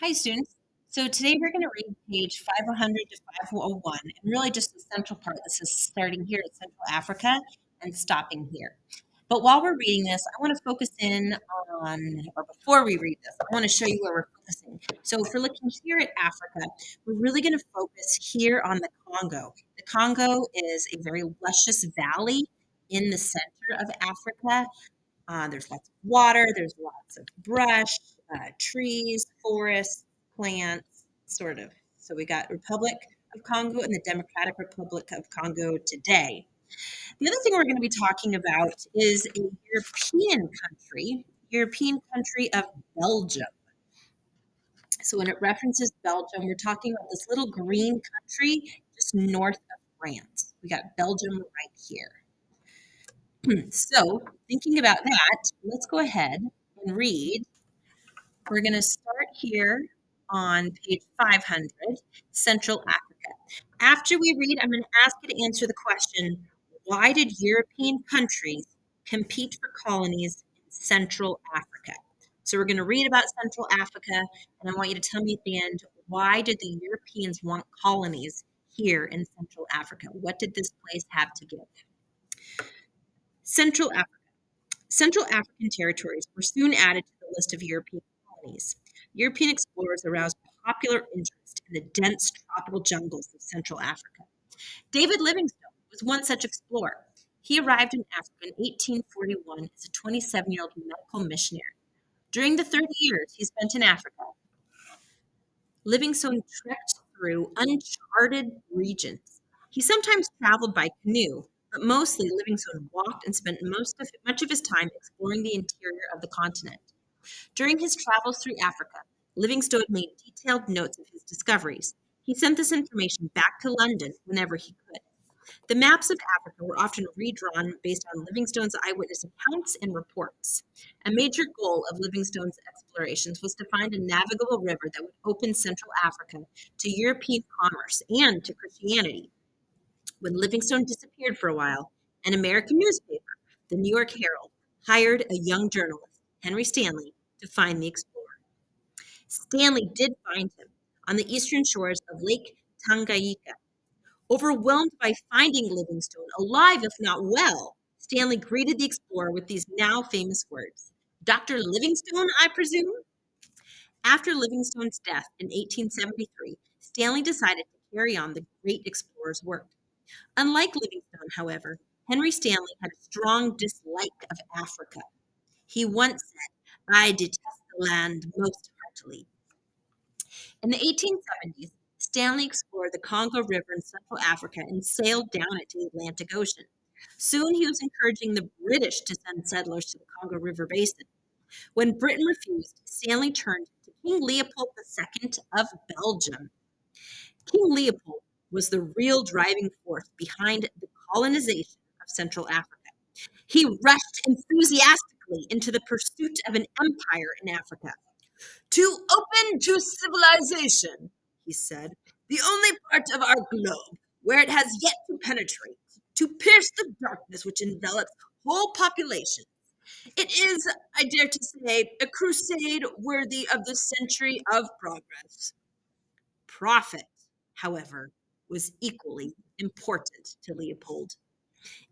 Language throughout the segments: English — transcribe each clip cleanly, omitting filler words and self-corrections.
Hi, students. So today we're going to read page 500 to 501, and really just the central part. This is starting here at Central Africa and stopping here. But while we're reading this, I want to focus in on, or before we read this, I want to show you where we're focusing. So if we're looking here at Africa, we're really going to focus here on the Congo. The Congo is a very luscious valley in the center of Africa. There's lots of water, there's lots of brush, trees, forests, plants, sort of. So we got Republic of Congo and the Democratic Republic of Congo today. The other thing we're going to be talking about is a European country of Belgium. So when it references Belgium, we're talking about this little green country just north of France. We got Belgium right here. So thinking about that, let's go ahead and read. We're going to start here on page 500, Central Africa. After we read, I'm going to ask you to answer the question, why did European countries compete for colonies in Central Africa? So we're going to read about Central Africa, and I want you to tell me at the end, why did the Europeans want colonies here in Central Africa? What did this place have to give? Central Africa. Central African territories were soon added to the list of European colonies. European explorers aroused popular interest in the dense tropical jungles of Central Africa. David Livingstone was one such explorer. He arrived in Africa in 1841 as a 27-year-old medical missionary. During the 30 years he spent in Africa, Livingstone trekked through uncharted regions. He sometimes traveled by canoe, but mostly Livingstone walked and spent much of his time exploring the interior of the continent. During his travels through Africa, Livingstone made detailed notes of his discoveries. He sent this information back to London whenever he could. The maps of Africa were often redrawn based on Livingstone's eyewitness accounts and reports. A major goal of Livingstone's explorations was to find a navigable river that would open Central Africa to European commerce and to Christianity. When Livingstone disappeared for a while, an American newspaper, the New York Herald, hired a young journalist, Henry Stanley, to find the explorer. Stanley did find him on the eastern shores of Lake Tanganyika. Overwhelmed by finding Livingstone alive, if not well, Stanley greeted the explorer with these now famous words, "Dr. Livingstone, I presume?" After Livingstone's death in 1873, Stanley decided to carry on the great explorer's work. Unlike Livingstone, however, Henry Stanley had a strong dislike of Africa. He once said, "I detest the land most heartily." In the 1870s, Stanley explored the Congo River in Central Africa and sailed down it to the Atlantic Ocean. Soon he was encouraging the British to send settlers to the Congo River basin. When Britain refused, Stanley turned to King Leopold II of Belgium. King Leopold was the real driving force behind the colonization of Central Africa. He rushed enthusiastically into the pursuit of an empire in Africa. "To open to civilization," he said, "the only part of our globe where it has yet to penetrate, to pierce the darkness which envelops whole populations. It is, I dare to say, a crusade worthy of the century of progress." Profit, however, was equally important to Leopold.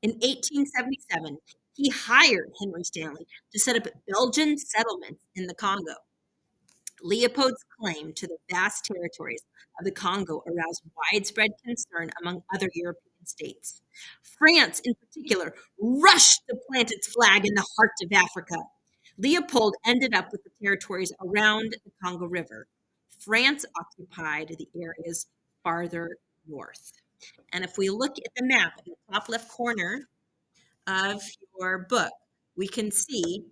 In 1877, he hired Henry Stanley to set up Belgian settlements in the Congo. Leopold's claim to the vast territories of the Congo aroused widespread concern among other European states. France, in particular, rushed to plant its flag in the heart of Africa. Leopold ended up with the territories around the Congo River. France occupied the areas farther north. And if we look at the map in the top left corner of your book, we can see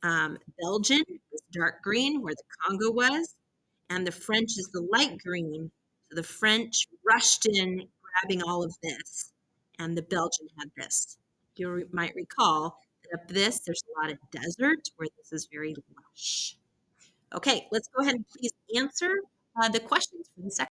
Belgium is dark green, where the Congo was, and the French is the light green. So the French rushed in, grabbing all of this, and the Belgian had this. You might recall that up this, there's a lot of desert, where this is very lush. Okay, let's go ahead and please answer the questions for the section.